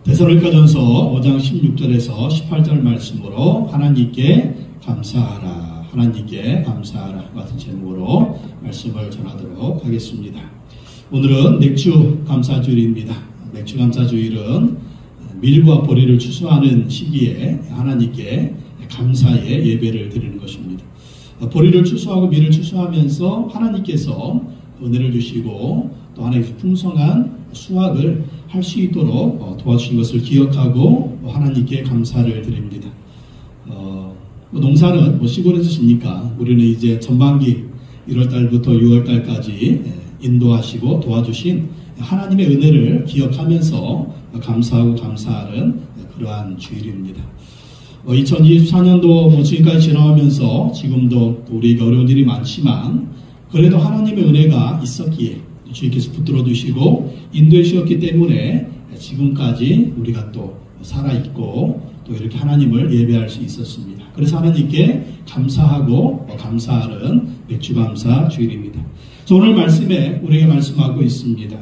데살로니가전서 5장 16절에서 18절 말씀으로 하나님께 감사하라, 하나님께 감사하라 같은 제목으로 말씀을 전하도록 하겠습니다. 오늘은 맥주 감사주일입니다. 맥주 감사주일은 밀과 보리를 추수하는 시기에 하나님께 감사의 예배를 드리는 것입니다. 보리를 추수하고 밀을 추수하면서 하나님께서 은혜를 주시고 또 하나님의 풍성한 수확을 할 수 있도록 도와주신 것을 기억하고 하나님께 감사를 드립니다. 농사는 시골에서 짓니까 우리는 이제 전반기 1월달부터 6월달까지 인도하시고 도와주신 하나님의 은혜를 기억하면서 감사하고 감사하는 그러한 주일입니다. 2024년도 지금까지 지나오면서 지금도 우리에게 어려운 일이 많지만 그래도 하나님의 은혜가 있었기에 주님께서 붙들어 주시고 인도해 주셨기 때문에 지금까지 우리가 또 살아있고 또 이렇게 하나님을 예배할 수 있었습니다. 그래서 하나님께 감사하고 감사하는 맥주감사 주일입니다. 오늘 말씀에 우리에게 말씀하고 있습니다.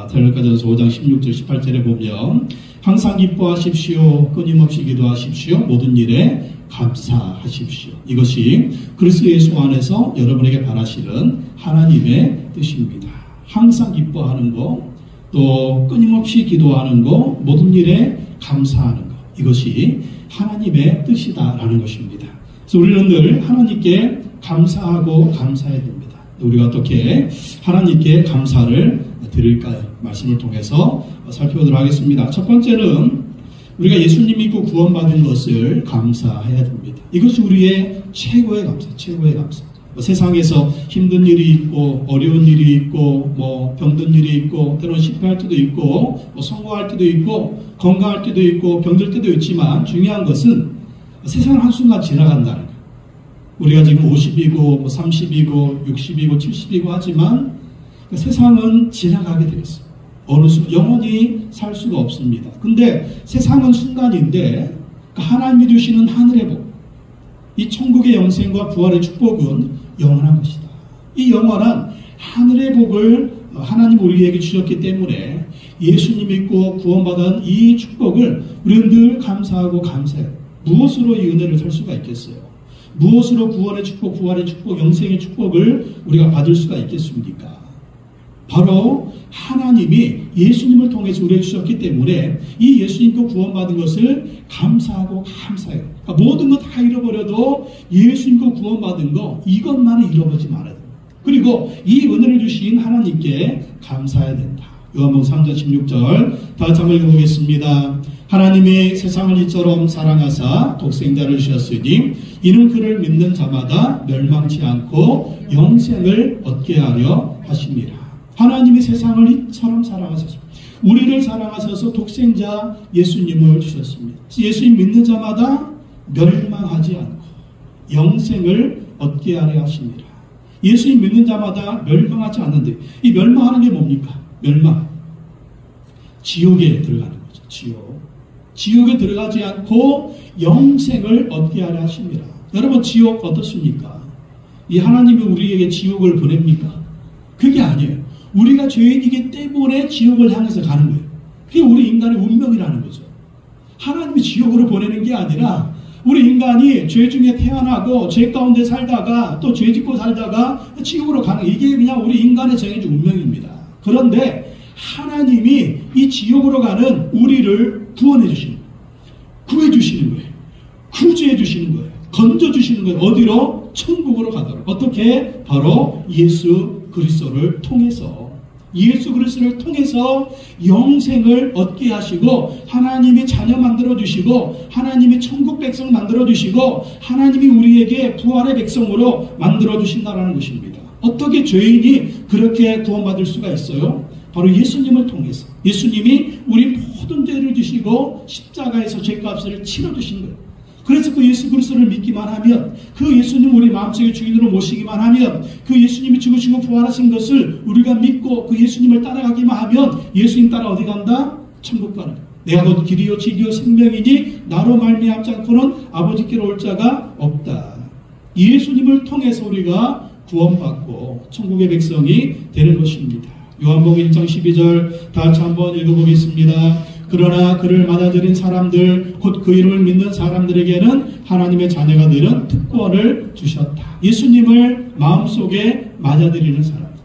데살로니가전서 5장 16절 18절에 보면 항상 기뻐하십시오, 끊임없이 기도하십시오, 모든 일에 감사하십시오. 이것이 그리스도 예수 안에서 여러분에게 바라시는 하나님의 뜻입니다. 항상 기뻐하는 것, 또 끊임없이 기도하는 것, 모든 일에 감사하는 것, 이것이 하나님의 뜻이다라는 것입니다. 그래서 우리는 늘 하나님께 감사하고 감사해야 됩니다. 우리가 어떻게 하나님께 감사를 드릴까요? 말씀을 통해서 살펴보도록 하겠습니다. 첫 번째는 우리가 예수님 믿고 구원받은 것을 감사해야 됩니다. 이것이 우리의 최고의 감사, 최고의 감사. 세상에서 힘든 일이 있고 어려운 일이 있고 병든 일이 있고 때로는 실패할 때도 있고 성공할 때도 있고 건강할 때도 있고 병들 때도 있지만 중요한 것은 세상은 한순간 지나간다는 거예요. 우리가 지금 50이고 30이고 60이고 70이고 하지만 세상은 지나가게 되어 있어요. 어느 순간 영원히 살 수가 없습니다. 근데 세상은 순간인데 하나님이 주시는 하늘의 복, 이 천국의 영생과 부활의 축복은 영원한 것이다. 이 영원한 하늘의 복을 하나님 우리에게 주셨기 때문에 예수님 믿고 구원받은 이 축복을 우리는 늘 감사하고 감사해요. 무엇으로 이 은혜를 살 수가 있겠어요? 무엇으로 구원의 축복, 부활의 축복, 영생의 축복을 우리가 받을 수가 있겠습니까? 바로 하나님이 예수님을 통해서 우리에게 주셨기 때문에 이 예수님과 구원받은 것을 감사하고 감사해요. 그러니까 모든 거 다 잃어버려도 예수님과 구원받은 거 이것만은 잃어버리지 말아야 됩니다. 그리고 이 은혜를 주신 하나님께 감사해야 된다. 요한복음 3장 16절 다시 한번 읽어보겠습니다. 하나님이 세상을 이처럼 사랑하사 독생자를 주셨으니 이는 그를 믿는 자마다 멸망치 않고 영생을 얻게 하려 하심이라. 하나님이 세상을 이처럼 사랑하셨습니다. 우리를 사랑하셔서 독생자 예수님을 주셨습니다. 예수님 믿는 자마다 멸망하지 않고 영생을 얻게 하려 하십니다. 예수님 믿는 자마다 멸망하지 않는데 이 멸망하는 게 뭡니까? 멸망. 지옥에 들어가는 거죠. 지옥에 들어가지 않고 영생을 얻게 하려 하십니다. 여러분 지옥 어떻습니까? 이 하나님이 우리에게 지옥을 보냅니까? 그게 아니에요. 우리가 죄인이기 때문에 지옥을 향해서 가는 거예요. 그게 우리 인간의 운명이라는 거죠. 하나님이 지옥으로 보내는 게 아니라 우리 인간이 죄 중에 태어나고 죄 가운데 살다가 또 죄 짓고 살다가 지옥으로 가는 이게 그냥 우리 인간의 정해진 운명입니다. 그런데 하나님이 이 지옥으로 가는 우리를 구원해 주시는 거예요. 구해 주시는 거예요. 구제해 주시는 거예요. 건져 주시는 거예요. 어디로? 천국으로 가도록. 어떻게? 바로 예수 그리스도를 통해서 영생을 얻게 하시고 하나님이 자녀 만들어 주시고 하나님이 천국 백성 만들어 주시고 하나님이 우리에게 부활의 백성으로 만들어 주신다라는 것입니다. 어떻게 죄인이 그렇게 구원받을 수가 있어요? 바로 예수님을 통해서. 예수님이 우리 모든 죄를 지시고 십자가에서 죄값을 치러 주신 거예요. 그래서 그 예수 그리스도를 믿기만 하면, 그 예수님 우리 마음속에 주인으로 모시기만 하면, 그 예수님이 죽으시고 부활하신 것을 우리가 믿고 그 예수님을 따라가기만 하면 예수님 따라 어디 간다? 천국 가는 거예요. 내가 곧 길이요 진리요 생명이니 나로 말미암지 않고는 아버지께로 올 자가 없다. 예수님을 통해서 우리가 구원받고 천국의 백성이 되는 것입니다. 요한복음 1장 12절 다 같이 한번 읽어보겠습니다. 그러나 그를 맞아들인 사람들, 곧 그 이름을 믿는 사람들에게는 하나님의 자녀가 되는 특권을 주셨다. 예수님을 마음속에 맞아들이는 사람들,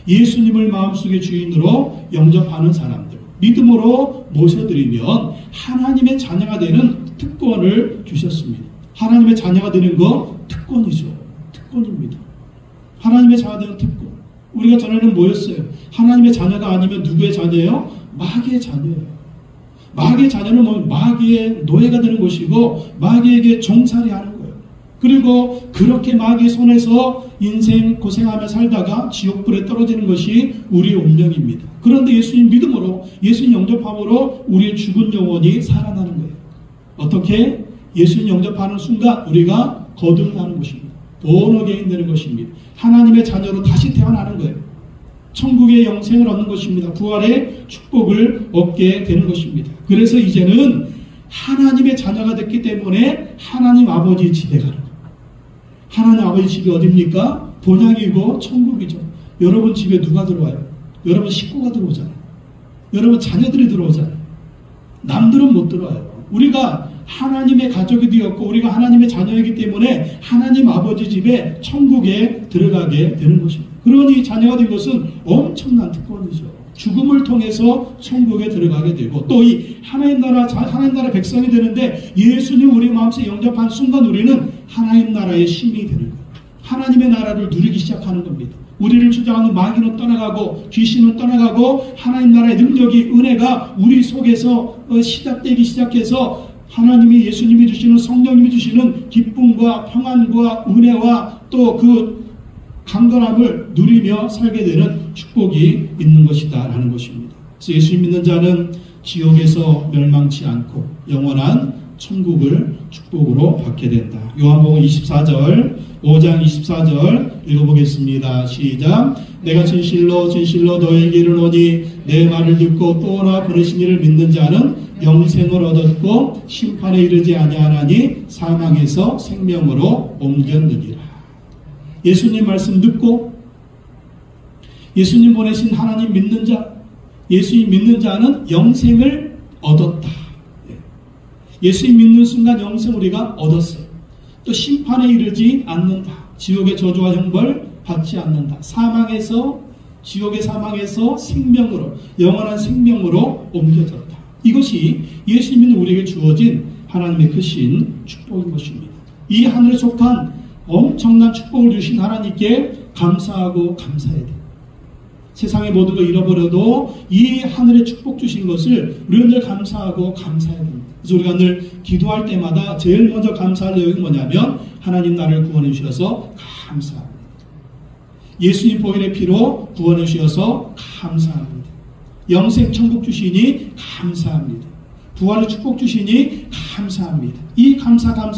예수님을 마음속의 주인으로 영접하는 사람들, 믿음으로 모셔드리면 하나님의 자녀가 되는 특권을 주셨습니다. 하나님의 자녀가 되는 거 특권이죠. 특권입니다. 하나님의 자녀가 되는 특권. 우리가 전에는 뭐였어요? 하나님의 자녀가 아니면 누구의 자녀예요? 마귀의 자녀예요. 마귀의 자녀는 뭐 마귀의 노예가 되는 것이고 마귀에게 종살이 하는 거예요. 그리고 그렇게 마귀의 손에서 인생 고생하며 살다가 지옥불에 떨어지는 것이 우리의 운명입니다. 그런데 예수님 믿음으로, 예수님 영접함으로 우리의 죽은 영혼이 살아나는 거예요. 어떻게? 예수님 영접하는 순간 우리가 거듭나는 것입니다. 본어게인 되는 것입니다. 하나님의 자녀로 다시 태어나는 거예요. 천국의 영생을 얻는 것입니다. 부활의 축복을 얻게 되는 것입니다. 그래서 이제는 하나님의 자녀가 됐기 때문에 하나님 아버지 집에 가는 거예요. 하나님 아버지 집이 어디입니까? 본향이고 천국이죠. 여러분 집에 누가 들어와요? 여러분 식구가 들어오잖아요. 여러분 자녀들이 들어오잖아요. 남들은 못 들어와요. 우리가 하나님의 가족이 되었고 우리가 하나님의 자녀이기 때문에 하나님 아버지 집에 천국에 들어가게 되는 것입니다. 그러니 자녀가 된 것은 엄청난 특권이죠. 죽음을 통해서 천국에 들어가게 되고 또 이 하나님 나라 백성이 되는데 예수님 우리 마음속에 영접한 순간 우리는 하나님 나라의 시민이 되는 거예요. 하나님의 나라를 누리기 시작하는 겁니다. 우리를 주장하는 마귀는 떠나가고 귀신은 떠나가고 하나님 나라의 능력이 은혜가 우리 속에서 시작되기 시작해서 하나님이 예수님이 주시는 성령님이 주시는 기쁨과 평안과 은혜와 또 그 강건함을 누리며 살게 되는 축복이 있는 것이다 라는 것입니다. 그래서 예수님 믿는 자는 지옥에서 멸망치 않고 영원한 천국을 축복으로 받게 된다. 요한복음 24절 5장 24절 읽어보겠습니다. 시작. 내가 진실로 진실로 너에게 이르노니 내 말을 듣고 또 나 보내신 이를 믿는 자는 영생을 얻었고 심판에 이르지 아니하나니 사망에서 생명으로 옮겼느니라. 예수님 말씀 듣고 예수님 보내신 하나님 믿는 자, 예수님 믿는 자는 영생을 얻었다. 예수님 믿는 순간 영생 우리가 얻었어요. 또 심판에 이르지 않는다. 지옥의 저주와 형벌 받지 않는다. 지옥의 사망에서 생명으로, 영원한 생명으로 옮겨졌다. 이것이 예수님 믿는 우리에게 주어진 하나님의 크신 축복인 것입니다. 이 하늘에 속한 엄청난 축복을 주신 하나님께 감사하고 감사해야 돼요. 세상의 모든 걸 잃어버려도 이 하늘의 축복 주신 것을 우리가 늘 감사하고 감사해야 됩니다. 그래서 우리가 늘 기도할 때마다 제일 먼저 감사할 내용이 뭐냐면 하나님 나를 구원해 주셔서 감사합니다. 예수님 보혈의 피로 구원해 주셔서 감사합니다. 영생 천국 주시니 감사합니다. 부활의 축복 주시니 감사합니다. 이 감사하는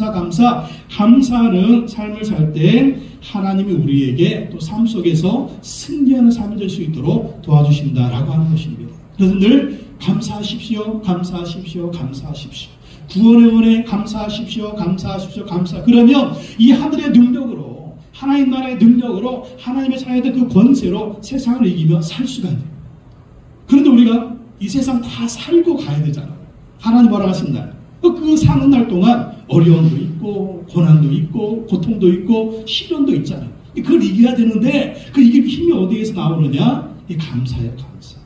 삶을 살 때 하나님이 우리에게 또 삶 속에서 승리하는 삶이 될 수 있도록 도와주신다라고 하는 것입니다. 그래서 늘 감사하십시오. 구원의 은혜 감사하십시오. 그러면 이 하늘의 능력으로, 하나님 나라의 능력으로, 하나님의 자녀들 그 권세로 세상을 이기며 살 수가 있어요. 그런데 우리가 이 세상 다 살고 가야 되잖아요. 하나님 뭐라고 하신다. 그 사는 날 동안 어려움도 있고 고난도 있고 고통도 있고 시련도 있잖아요. 그걸 이겨야 되는데 그 이길 힘이 어디에서 나오느냐? 이 감사예요. 감사.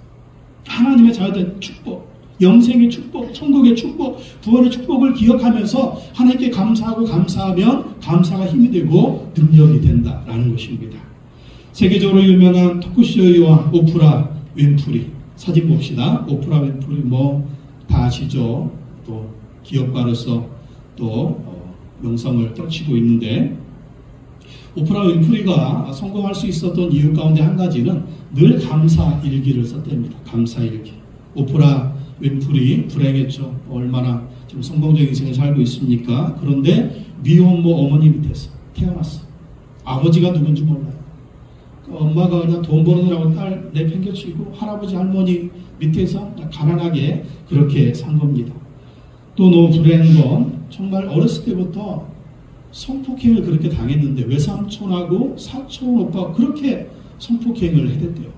하나님의 자녀된 축복, 영생의 축복, 천국의 축복, 부활의 축복을 기억하면서 하나님께 감사하고 감사하면 감사가 힘이 되고 능력이 된다라는 것입니다. 세계적으로 유명한 토크쇼와 오프라 윈프리 사진 봅시다. 오프라 윈프리 다 아시죠? 또 기업가로서 또 명성을 떨치고 있는데 오프라 윈프리가 성공할 수 있었던 이유 가운데 한 가지는 늘 감사 일기를 썼답니다. 감사 일기. 오프라 윈프리 불행했죠. 얼마나 지금 성공적인 인생을 살고 있습니까? 그런데 미혼모 어머니 밑에서 태어났어. 아버지가 누군지 몰라요. 엄마가 그냥 돈 버느라고 딸 내팽개치고 할아버지 할머니 밑에서 가난하게 그렇게 산 겁니다. 또 너무 불행한 건 정말 어렸을 때부터 성폭행을 그렇게 당했는데 외삼촌하고 사촌 오빠가 그렇게 성폭행을 해댔대요.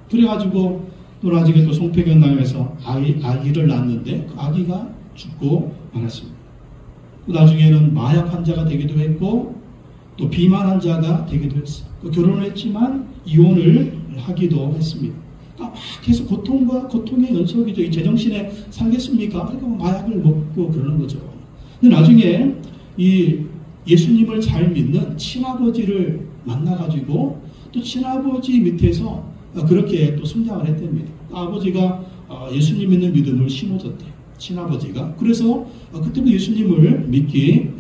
그래가지고 또 나중에 또 송폐경 당해서 아기를 낳았는데 그 아기가 죽고 말았습니다. 또 나중에는 마약 환자가 되기도 했고 또 비만 환자가 되기도 했어요. 결혼을 했지만 이혼을 하기도 했습니다. 막 계속 고통의 연속이죠. 이 제정신에 살겠습니까? 그러니까 마약을 먹고 그러는 거죠. 근데 나중에 이 예수님을 잘 믿는 친아버지를 만나가지고 또 친아버지 밑에서 그렇게 또 성장을 했답니다. 아버지가 예수님 믿는 믿음을 심어줬대요. 친아버지가. 그래서 그때부터 예수님을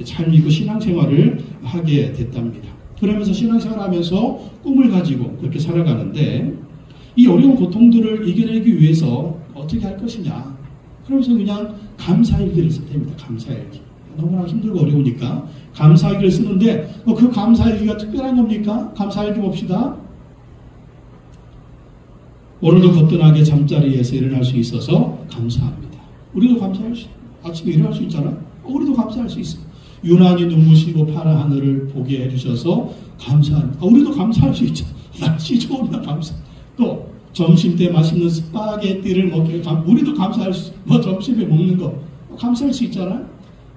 잘 믿고 신앙생활을 하게 됐답니다. 그러면서 신앙생활을 하면서 꿈을 가지고 그렇게 살아가는데 이 어려운 고통들을 이겨내기 위해서 어떻게 할 것이냐. 그러면서 그냥 감사일기를 썼답니다. 감사일기. 너무나 힘들고 어려우니까 감사일기를 쓰는데 그 감사일기가 특별한 겁니까? 감사일기 봅시다. 오늘도 거뜬하게 잠자리에서 일어날 수 있어서 감사합니다. 우리도 감사할 수, 아침에 일어날 수 있잖아. 우리도 감사할 수 있어. 유난히 눈부시고 파란 하늘을 보게 해주셔서 감사합니다. 우리도 감사할 수 있죠. 날씨 좋으면 감사. 또 점심 때 맛있는 스파게티를 먹게 우리도 감사할 수 있어. 점심에 먹는 거 감사할 수 있잖아.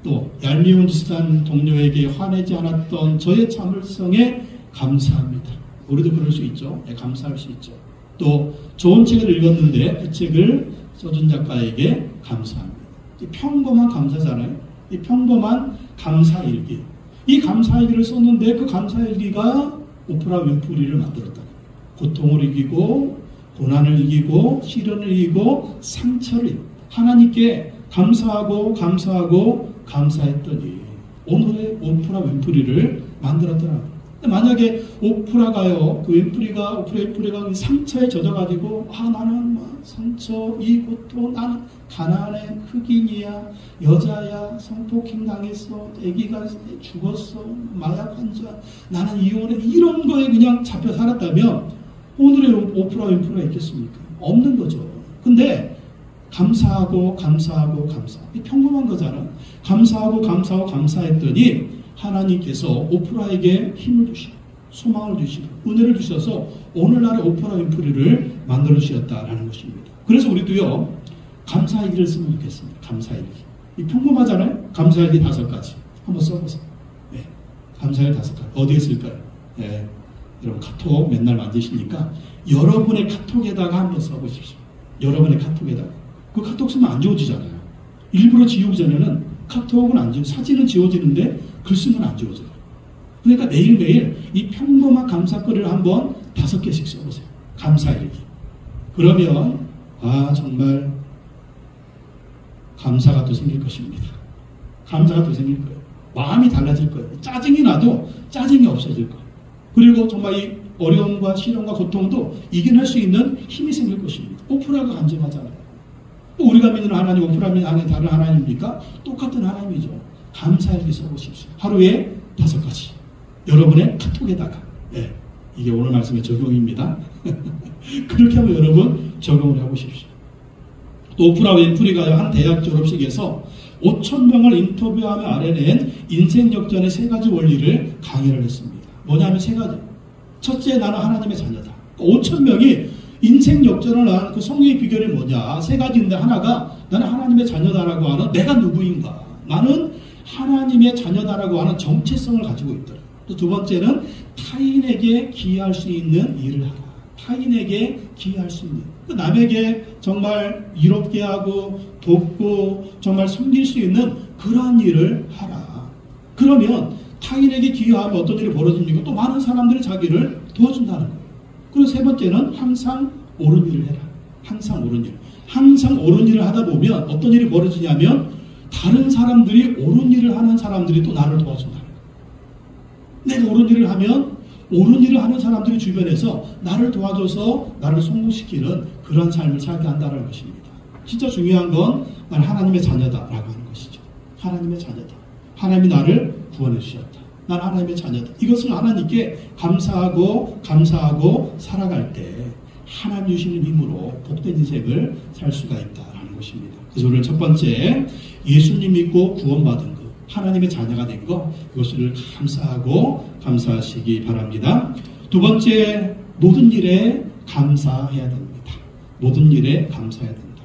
또 얄미운 짓을 한 동료에게 화내지 않았던 저의 참을성에 감사합니다. 우리도 그럴 수 있죠. 네, 감사할 수 있죠. 또 좋은 책을 읽었는데 그 책을 써준 작가에게 감사합니다. 이 평범한 감사잖아요. 이 평범한 감사일기. 이 감사일기를 썼는데 그 감사일기가 오프라 윈프리를 만들었다. 고통을 이기고 고난을 이기고 시련을 이기고 상처를 이기고 하나님께 감사하고 감사했더니 오늘의 오프라 윈프리를 만들었더라고요. 만약에 오프라가요, 오프라 윈프리가 상처에 젖어가지고, 나는 상처, 이 고통, 나는 가난의 흑인이야, 여자야, 성폭행 당했어, 아기가 죽었어, 마약 환자, 나는 이혼해, 이런 거에 그냥 잡혀 살았다면, 오늘의 오프라 윈프리가 있겠습니까? 없는 거죠. 근데, 감사하고. 이 평범한 거잖아. 감사했더니, 하나님께서 오프라에게 힘을 주시고 소망을 주시고 은혜를 주셔서 오늘날의 오프라 윈프리를 만들어 주셨다라는 것입니다. 그래서 우리도요 감사일기를 쓰면 좋겠습니다. 감사일기. 이 평범하잖아요. 감사일기 5가지 한번 써보세요. 네. 감사일기 5가지 어디에 쓸까요? 네. 여러분 카톡 맨날 만드시니까 여러분의 카톡에다가 한번 써보십시오. 여러분의 카톡에다가 그 카톡 쓰면 안 지워지잖아요. 일부러 지우기 전에는 카톡은 안 지워 사진은 지워지는데 글 쓰면 안 지워져요. 그러니까 매일매일 이 평범한 감사거리를 한번 5개씩 써보세요. 감사일기. 그러면 정말 감사가 또 생길 것입니다. 감사가 또 생길 거예요. 마음이 달라질 거예요. 짜증이 나도 짜증이 없어질 거예요. 그리고 정말 이 어려움과 시련과 고통도 이겨낼 수 있는 힘이 생길 것입니다. 오프라가 간증하잖아요. 우리가 믿는 하나님, 오프라 믿는 하나님 다른 하나님입니까? 똑같은 하나님이죠. 감사일기 써보십시오. 하루에 5가지. 여러분의 카톡에다가. 네, 이게 오늘 말씀의 적용입니다. 그렇게 하면 여러분 적용을 해보십시오. 또 오프라 윈프리가 한 대학 졸업식에서 5,000명을 인터뷰하며 알아낸 인생 역전의 3가지 원리를 강의를 했습니다. 뭐냐면 3가지. 첫째, 나는 하나님의 자녀다. 5,000명이 인생 역전을 한 그 성공의 비결이 뭐냐? 3가지인데 하나가 나는 하나님의 자녀다라고 하는 내가 누구인가? 나는 하나님의 자녀다라고 하는 정체성을 가지고 있더라. 또 2번째는 타인에게 기여할 수 있는 일을 하라. 타인에게 기여할 수 있는. 남에게 정말 이롭게 하고 돕고 정말 섬길 수 있는 그러한 일을 하라. 그러면 타인에게 기여하면 어떤 일이 벌어집니까? 또 많은 사람들이 자기를 도와준다는 거예요. 그리고 3번째는 항상 옳은 일을 해라. 항상 옳은 일. 항상 옳은 일을 하다 보면 어떤 일이 벌어지냐면 다른 사람들이 옳은 일을 하는 사람들이 또 나를 도와준다. 내가 옳은 일을 하면 옳은 일을 하는 사람들이 주변에서 나를 도와줘서 나를 성공시키는 그런 삶을 살게 한다는 것입니다. 진짜 중요한 건 난 하나님의 자녀다라고 하는 것이죠. 하나님의 자녀다. 하나님이 나를 구원해 주셨다. 난 하나님의 자녀다. 이것을 하나님께 감사하고 살아갈 때 하나님 주시는 힘으로 복된 인생을 살 수가 있다라는 것입니다. 그래서 오늘 첫 번째 예수님 믿고 구원받은 것, 하나님의 자녀가 된 것, 그것을 감사하시기 바랍니다. 2번째 모든 일에 감사해야 됩니다. 모든 일에 감사해야 된다.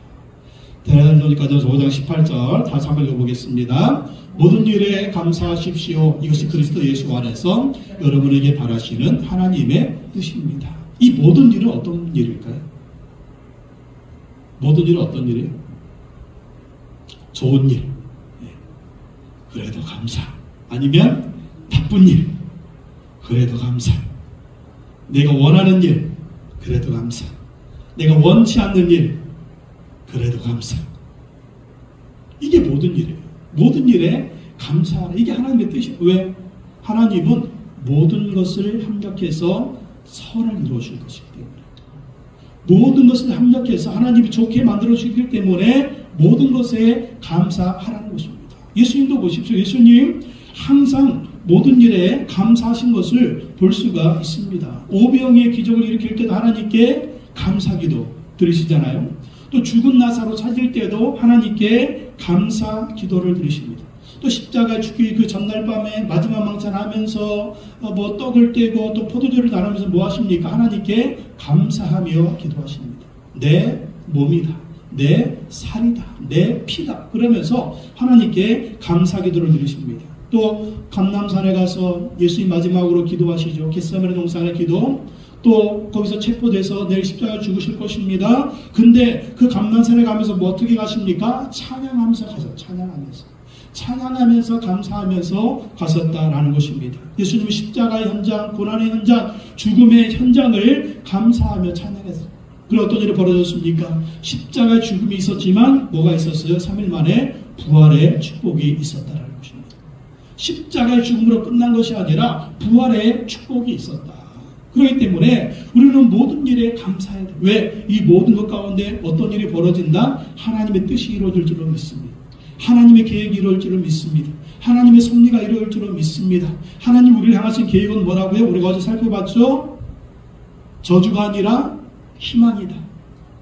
데살로니가전서 5장 18절 다시 한번 읽어보겠습니다. 모든 일에 감사하십시오. 이것이 그리스도 예수 안에서 여러분에게 바라시는 하나님의 뜻입니다. 이 모든 일은 어떤 일일까요? 모든 일은 어떤 일이에요? 좋은 일. 그래도 감사. 아니면 나쁜 일. 그래도 감사. 내가 원하는 일. 그래도 감사. 내가 원치 않는 일. 그래도 감사. 이게 모든 일이에요. 모든 일에 감사하라. 이게 하나님의 뜻이에요. 왜? 하나님은 모든 것을 합력해서 선을 이루어줄 것이기 때문에. 모든 것을 합력해서 하나님이 좋게 만들어주기 때문에 모든 것에 감사하라는 것입니다. 예수님도 보십시오. 예수님 항상 모든 일에 감사하신 것을 볼 수가 있습니다. 오병이의 기적을 일으킬 때도 하나님께 감사기도 드리시잖아요. 또 죽은 나사로 찾을 때도 하나님께 감사 기도를 드리십니다. 또 십자가에 죽기 그 전날 밤에 마지막 망찬하면서 뭐 떡을 떼고 또 포도주를 나누면서 뭐 하십니까? 하나님께 감사하며 기도하십니다. 내 몸이다. 내 살이다. 내 피다. 그러면서 하나님께 감사 기도를 드리십니다. 또 감람산에 가서 예수님 마지막으로 기도하시죠. 겟세마네 동산의 기도. 또 거기서 체포돼서 내일 십자가에 죽으실 것입니다. 근데 그 감람산에 가면서 뭐 어떻게 가십니까? 찬양하면서 가서 찬양하면서 감사하면서 가셨다라는 것입니다. 예수님은 십자가의 현장, 고난의 현장, 죽음의 현장을 감사하며 찬양했어요. 그리고 어떤 일이 벌어졌습니까? 십자가의 죽음이 있었지만 뭐가 있었어요? 3일 만에 부활의 축복이 있었다라는 것입니다. 십자가의 죽음으로 끝난 것이 아니라 부활의 축복이 있었다. 그렇기 때문에 우리는 모든 일에 감사해야 돼. 왜? 이 모든 것 가운데 어떤 일이 벌어진다? 하나님의 뜻이 이루어질 줄로 믿습니다. 하나님의 계획이 이루어질 줄로 믿습니다. 하나님의 섭리가 이루어질 줄로 믿습니다. 하나님 우리를 향하신 계획은 뭐라고요? 우리가 어제 살펴봤죠? 저주가 아니라 희망이다.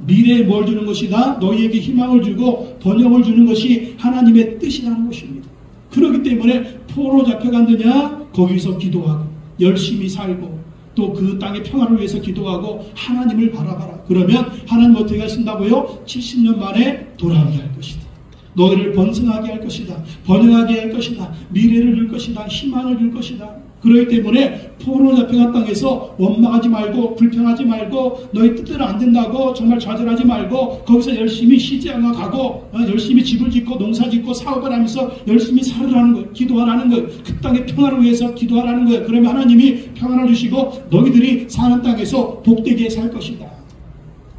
미래에 뭘 주는 것이다? 너희에게 희망을 주고 번영을 주는 것이 하나님의 뜻이라는 것입니다. 그렇기 때문에 포로 잡혀갔느냐? 거기서 기도하고 열심히 살고 또 그 땅의 평화를 위해서 기도하고 하나님을 바라봐라. 그러면 하나님 어떻게 하신다고요? 70년 만에 돌아오게 할 것이다. 너희를 번성하게 할 것이다. 번영하게 할 것이다. 미래를 줄 것이다. 희망을 줄 것이다. 그렇기 때문에 포로 잡혀간 땅에서 원망하지 말고 불평하지 말고 너희 뜻대로 안 된다고 정말 좌절하지 말고 거기서 열심히 시집을 가고 열심히 집을 짓고 농사 짓고 사업을 하면서 열심히 살으라는 거예요. 기도하라는 거예요. 그 땅의 평화를 위해서 기도하라는 거예요. 그러면 하나님이 평안을 주시고 너희들이 사는 땅에서 복되게 살 것이다.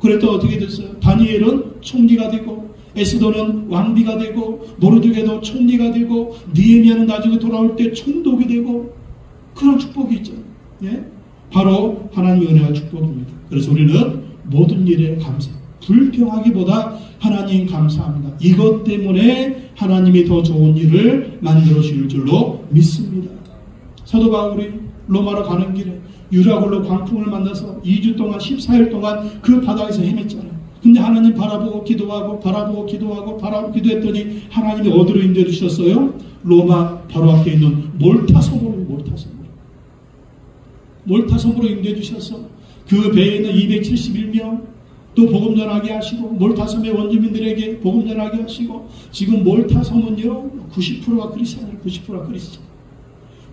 그랬더니 어떻게 됐어요? 다니엘은 총리가 되고 에스더는 왕비가 되고 모르드게도 총리가 되고 느헤미야는 나중에 돌아올 때 총독이 되고 그런 축복이 있죠. 예? 바로 하나님의 은혜와 축복입니다. 그래서 우리는 모든 일에 감사. 불평하기보다 하나님 감사합니다. 이것 때문에 하나님이 더 좋은 일을 만들어 주실 줄로 믿습니다. 사도 바울이 로마로 가는 길에 유라굴로 광풍을 만나서 2주 동안 14일 동안 그 바다에서 헤맸잖아요. 근데 하나님 바라보고 기도하고 기도했더니 하나님이 어디로 인도해 주셨어요? 로마 바로 앞에 있는 몰타 섬으로 인도해 주셔서 그 배에 있는 271명 또 복음 전하게 하시고 몰타 섬의 원주민들에게 복음 전하게 하시고 지금 몰타 섬은요 90%가 크리스찬이에요. 90%가 크리스찬.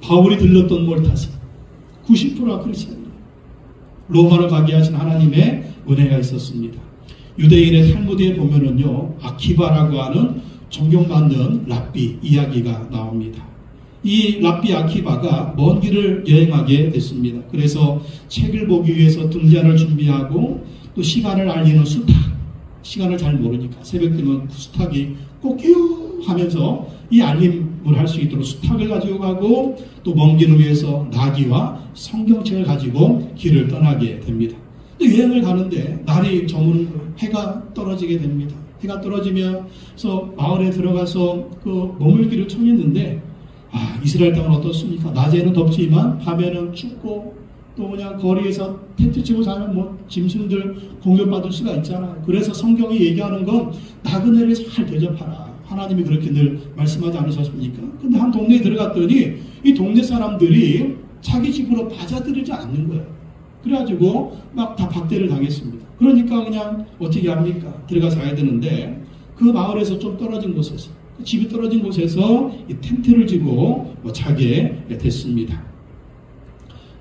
바울이 들렀던 몰타 섬 90%가 크리스찬이에요. 로마로 가게 하신 하나님의 은혜가 있었습니다. 유대인의 탈무드에 보면은요 아키바라고 하는 존경받는 랍비 이야기가 나옵니다. 이 랍비 아키바가 먼 길을 여행하게 됐습니다. 그래서 책을 보기 위해서 등잔을 준비하고 또 시간을 알리는 수탉, 시간을 잘 모르니까 새벽 되면 그 수탉이 꼬끼우 하면서 이 알림을 할 수 있도록 수탉을 가지고 가고 또 먼 길을 위해서 나귀와 성경책을 가지고 길을 떠나게 됩니다. 또 여행을 가는데 날이 저무는 거예요. 해가 떨어지게 됩니다. 해가 떨어지면서 마을에 들어가서 그 머물기를 청했는데 이스라엘 땅은 어떻습니까? 낮에는 덥지만 밤에는 춥고 또 그냥 거리에서 텐트 치고 자면 뭐 짐승들 공격받을 수가 있잖아요. 그래서 성경이 얘기하는 건 나그네를 잘 대접하라. 하나님이 그렇게 늘 말씀하지 않으셨습니까? 근데 한 동네에 들어갔더니 이 동네 사람들이 자기 집으로 맞아들이지 않는 거예요. 그래가지고 막 다 박대를 당했습니다. 그러니까 그냥 어떻게 합니까? 들어가 자야 되는데 그 마을에서 좀 떨어진 곳에서 집이 떨어진 곳에서 이 텐트를 지고 자게 됐습니다.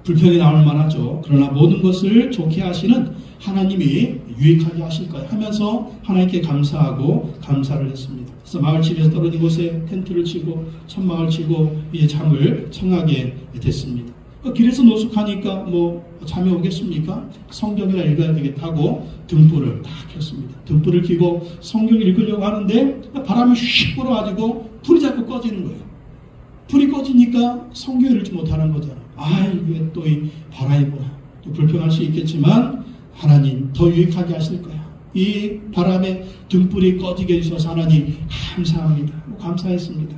불평이 나올 만하죠. 그러나 모든 것을 좋게 하시는 하나님이 유익하게 하실 거야 하면서 하나님께 감사하고 감사를 했습니다. 그래서 마을집에서 떨어진 곳에 텐트를 치고 천막을 치고 이제 잠을 청하게 됐습니다. 길에서 노숙하니까 뭐 잠이 오겠습니까? 성경이나 읽어야 되겠다고 등불을 딱 켰습니다. 등불을 켜고 성경을 읽으려고 하는데 바람이 휙 불어가지고 불이 자꾸 꺼지는 거예요. 불이 꺼지니까 성경을 읽지 못하는 거잖아. 이게 또 이 바람이구나. 또 불평할 수 있겠지만 하나님 더 유익하게 하실 거야. 이 바람에 등불이 꺼지게 해주셔서 하나님 감사합니다. 감사했습니다.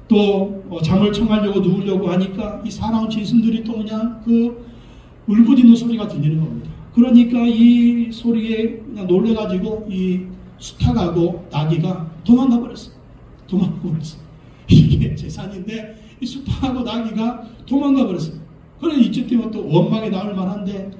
또 잠을 청하려고 누우려고 하니까 이 사나운 짐승들이 또 그냥 그 울부짖는 소리가 들리는 겁니다. 그러니까 이 소리에 그냥 놀래가지고 이 수탉하고 나귀가 도망가 버렸어요. 이게 재산인데 이 수탉하고 나귀가 도망가 버렸어요. 그래 이쯤 되면 또 원망이 나올 만한데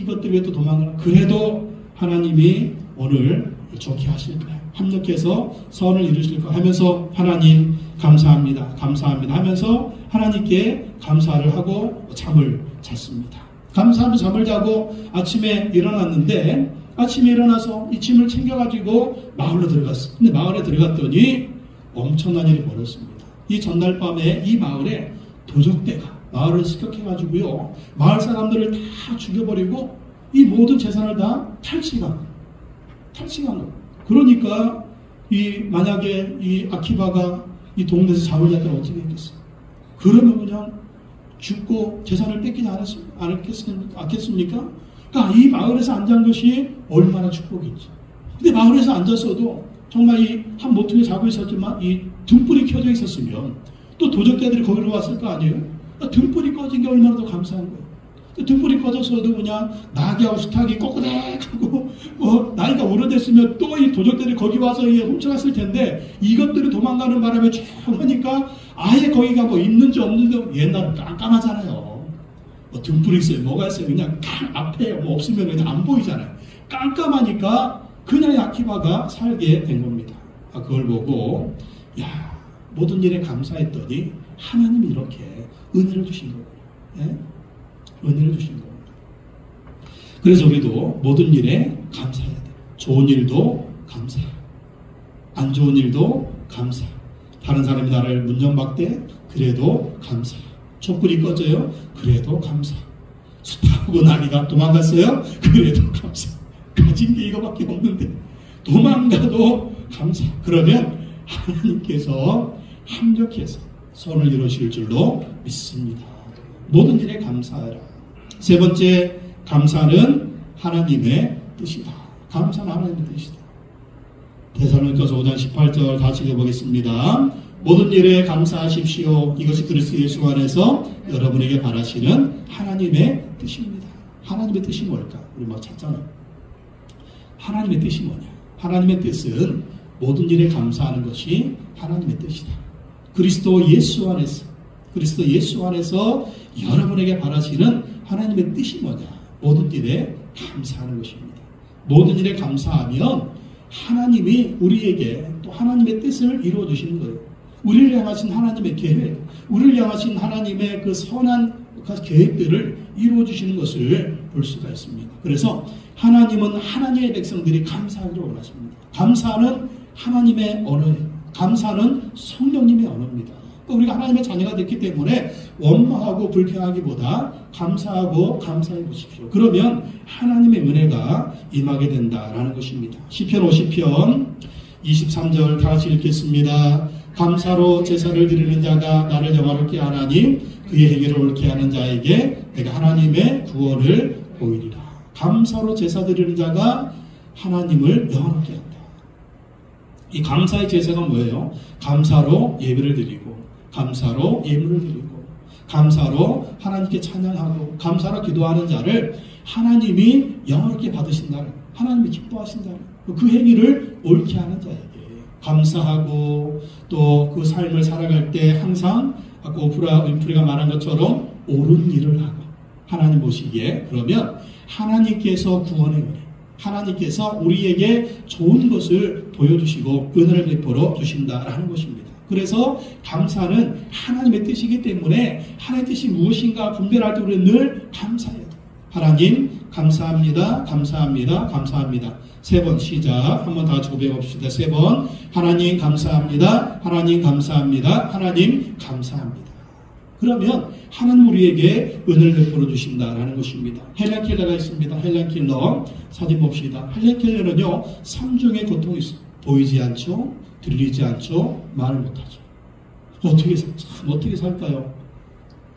이것들 왜 또 도망가나? 그래도 하나님이 오늘 좋게 하실 거예요. 합력해서 선을 이루실 거 하면서 하나님 감사합니다. 감사합니다 하면서 하나님께 감사를 하고 잠을 잤습니다. 감사하면서 잠을 자고 아침에 일어났는데 아침에 일어나서 이 짐을 챙겨가지고 마을로 들어갔어요. 근데 마을에 들어갔더니 엄청난 일이 벌어졌습니다. 이 전날 밤에 이 마을에 도적대가 마을을 습격해가지고요. 마을 사람들을 다 죽여버리고 이 모든 재산을 다 탈취한 거예요. 그러니까 만약에 이 아키바가 이 동네에서 잠을 잤다면 어떻게 했겠어요? 그러면 그냥 죽고 재산을 뺏기지 않겠습니까? 그러니까 이 마을에서 앉은 것이 얼마나 축복인지. 근데 마을에서 앉았어도 정말 이 한 모퉁이에 자고 있었지만 이 등불이 켜져 있었으면 또 도적자들이 거기로 왔을 거 아니에요? 등불이 꺼진 게 얼마나 더 감사한 거예요. 등불이 꺼졌어도 그냥 나귀하고 수탉이 꼬꾸닥하고 나이가 오래됐으면 또 이 도적들이 거기 와서 훔쳐갔을 텐데 이것들이 도망가는 바람에 쭉 하니까 아예 거기가 뭐 있는지 없는지 옛날은 깜깜하잖아요. 등불이 있어요. 뭐가 있어요. 그냥 앞에 뭐 없으면 그냥 안 보이잖아요. 깜깜하니까 그냥 아키바가 살게 된 겁니다. 그걸 보고 모든 일에 감사했더니 하나님이 이렇게 은혜를 주신 거예요. 네? 은혜를 주신 겁니다. 그래서 우리도 모든 일에 감사해야 돼요. 좋은 일도 감사, 안 좋은 일도 감사. 다른 사람이 나를 문정박대 그래도 감사. 촛불이 꺼져요 그래도 감사. 수탉하고 나귀가 도망갔어요 그래도 감사. 가진 게 이거밖에 없는데 도망가도 감사. 그러면 하나님께서 합력해서 선을 이루실 줄로 믿습니다. 모든 일에 감사하라. 세 번째, 감사는 하나님의 뜻이다. 감사는 하나님의 뜻이다. 데살로니가서 5장 18절 다시 읽어보겠습니다. 모든 일에 감사하십시오. 이것이 그리스도 예수 안에서 여러분에게 바라시는 하나님의 뜻입니다. 하나님의 뜻이 뭘까? 우리 막 찾잖아요. 하나님의 뜻이 뭐냐? 하나님의 뜻은 모든 일에 감사하는 것이 하나님의 뜻이다. 그리스도 예수 안에서 여러분에게 바라시는 하나님의 뜻이 뭐냐? 모든 일에 감사하는 것입니다. 모든 일에 감사하면 하나님이 우리에게 또 하나님의 뜻을 이루어 주시는 거예요. 우리를 향하신 하나님의 계획, 우리를 향하신 하나님의 그 선한 계획들을 이루어 주시는 것을 볼 수가 있습니다. 그래서 하나님은 하나님의 백성들이 감사하기를 원하십니다. 감사는 하나님의 언어예요. 감사는 성령님의 언어입니다. 우리가 하나님의 자녀가 됐기 때문에 원망하고 불평하기보다 감사하고 감사해 보십시오. 그러면 하나님의 은혜가 임하게 된다라는 것입니다. 시편 50편 23절 다 같이 읽겠습니다. 감사로 제사를 드리는 자가 나를 영화롭게 하나니 그의 행위를 옳게 하는 자에게 내가 하나님의 구원을 보이리라. 감사로 제사 드리는 자가 하나님을 영화롭게 한다. 이 감사의 제사가 뭐예요? 감사로 예배를 드리고, 감사로 예물을 드리고, 감사로 하나님께 찬양하고, 감사로 기도하는 자를 하나님이 영화롭게 받으신다는, 하나님이 기뻐하신다는 그 행위를 옳게 하는 자에게 감사하고, 또 그 삶을 살아갈 때 항상 아까 오프라 윈프리가 말한 것처럼 옳은 일을 하고, 하나님 보시기에. 그러면 하나님께서 구원의 은혜, 하나님께서 우리에게 좋은 것을 보여주시고 은혜를 베풀어 주신다라는 것입니다. 그래서 감사는 하나님의 뜻이기 때문에 하나님의 뜻이 무엇인가 분별할 때 우리는 늘 감사해야 돼요. 하나님 감사합니다. 감사합니다. 감사합니다. 3번 시작. 한번 다 같이 고백합시다. 3번. 하나님 감사합니다. 하나님 감사합니다. 하나님 감사합니다. 그러면 하나님 우리에게 은혜를 베풀어 주신다라는 것입니다. 헬렌 켈러가 있습니다. 헬렌 켈러 사진 봅시다. 헬렌 켈러는요 3중의 고통이 있어요. 보이지 않죠, 들리지 않죠, 말을 못하죠. 어떻게 살까요?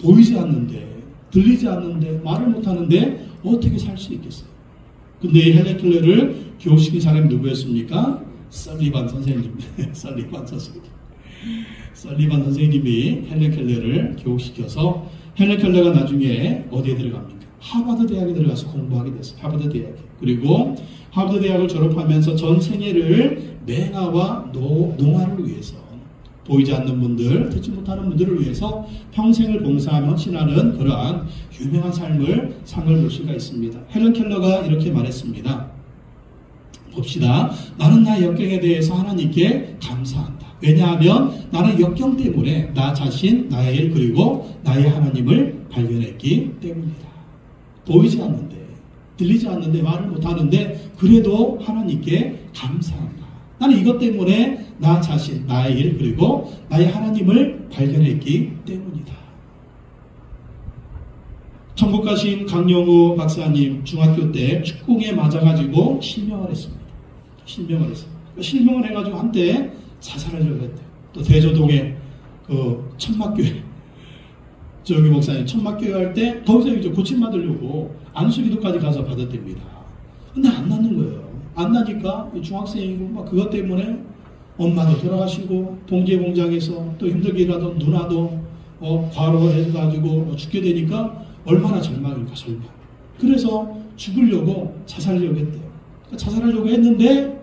보이지 않는데, 들리지 않는데, 말을 못하는데 어떻게 살 수 있겠어요? 근데 이 헬렌 켈러를 교육시킨 사람이 누구였습니까? 설리반 선생님. 설리반 선생님이 헬렌 켈러를 교육시켜서 헬렌 켈러가 나중에 어디에 들어갑니까? 하버드 대학에 들어가서 공부하게 됐어요. 하버드 대학에. 그리고 하버드 대학을 졸업하면서 전 생애를 맹아와 농아를 위해서, 보이지 않는 분들, 듣지 못하는 분들을 위해서 평생을 봉사하며 헌신하는 그러한 유명한 삶을 상을 볼 수가 있습니다. 헬렌 켈러가 이렇게 말했습니다. 봅시다. 나는 나의 역경에 대해서 하나님께 감사한다. 왜냐하면 나는 역경 때문에 나 자신, 나의 일, 그리고 나의 하나님을 발견했기 때문이다. 보이지 않는데, 들리지 않는데, 말을 못하는데 그래도 하나님께 감사한다. 나는 이것 때문에 나 자신, 나의 일, 그리고 나의 하나님을 발견했기 때문이다. 천국 가신 강영우 박사님 중학교 때 축구공에 맞아가지고 실명을 했습니다. 실명을 해가지고 한때 자살하려고 했대요. 또 대조동에 그 천막교회, 저기 목사님 천막교회 할 때 거기서 이제 고침받으려고 안수기도까지 가서 받았답니다. 근데 안 낫는 거예요. 안 나니까 중학생이고 막 그것 때문에 엄마도 돌아가시고 봉제 공장에서 또 힘들게 일하던 누나도 과로가 해가지고 죽게 되니까 얼마나 절망일까, 절망. 그래서 죽으려고 자살하려고 했대요. 자살하려고 했는데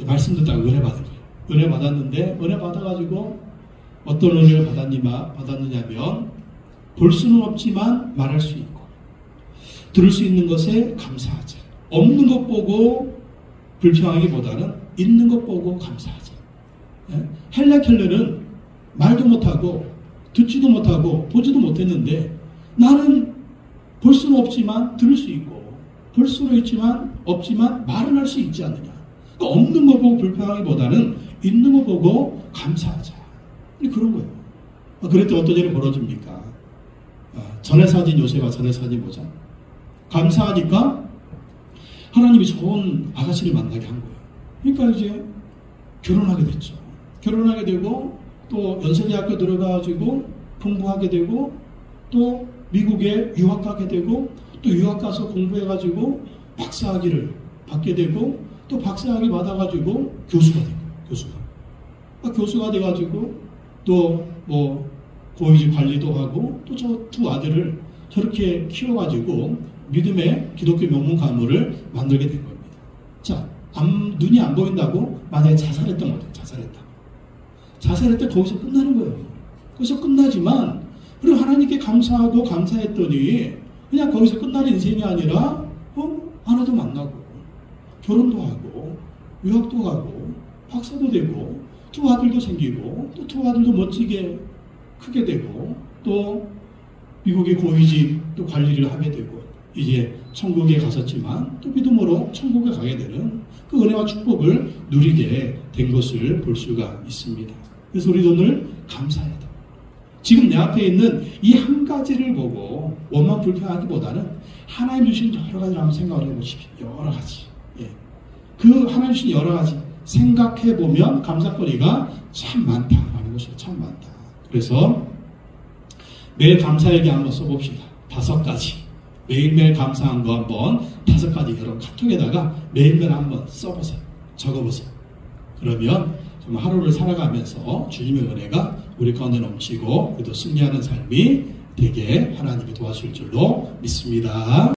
말씀 듣다가 은혜 받은 거예요. 은혜 받았는데 은혜 받아가지고 어떤 은혜를 받았느냐면 볼 수는 없지만 말할 수 있고 들을 수 있는 것에 감사하자. 없는 것 보고 불평하기보다는 있는 것 보고 감사하자. 헬렌 켈러는 말도 못하고 듣지도 못하고 보지도 못했는데 나는 볼 수는 없지만 들을 수 있고 볼 수는 있지만 없지만 말은 할 수 있지 않느냐. 그러니까 없는 거 보고 불평하기보다는 있는 거 보고 감사하자. 그런 거예요. 그랬더니 어떤 일이 벌어집니까? 전의 사진, 요셉과 전의 사진 보자. 감사하니까 하나님이 좋은 아가씨를 만나게 한 거예요. 그러니까 이제 결혼하게 됐죠. 결혼하게 되고 또 연세대학교 들어가가지고 공부하게 되고 또 미국에 유학 가게 되고 또 유학 가서 공부해가지고 박사학위를 받게 되고 또 박사학위 받아가지고 교수가 된 거예요. 교수가 돼가지고 또 뭐 고위직 관리도 하고 또 저 두 아들을 저렇게 키워가지고 믿음의 기독교 명문 가문을 만들게 된 겁니다. 자, 눈이 안 보인다고 만약에 자살했던 거예요. 자살했을 때 거기서 끝나는 거예요. 거기서 끝나지만 그리고 하나님께 감사하고 감사했더니 그냥 거기서 끝나는 인생이 아니라 하나도 만나고 결혼도 하고 유학도 가고 박사도 되고 두 아들도 생기고 또 두 아들도 멋지게 크게 되고 또 미국의 고위직 또 관리를 하게 되고 이제 천국에 갔었지만 또 믿음으로 천국에 가게 되는 그 은혜와 축복을 누리게 된 것을 볼 수가 있습니다. 그래서 우리도 늘 감사해야 돼요. 지금 내 앞에 있는 이 한 가지를 보고 원만 불평하기보다는 하나님 주신 여러 가지를 한번 생각을 해보십시오. 여러 가지. 그 하나님 주신 여러 가지 생각해보면 감사거리가 참 많다라는 것이 참 많다. 그래서 매일 감사일기 한번 써봅시다. 5가지. 매일매일 감사한 거 한번 5가지 여러분 카톡에다가 매일매일 한번 써보세요. 적어보세요. 그러면 정말 하루를 살아가면서 주님의 은혜가 우리 가운데 넘치고 그래도 승리하는 삶이 되게 하나님이 도와줄 줄로 믿습니다.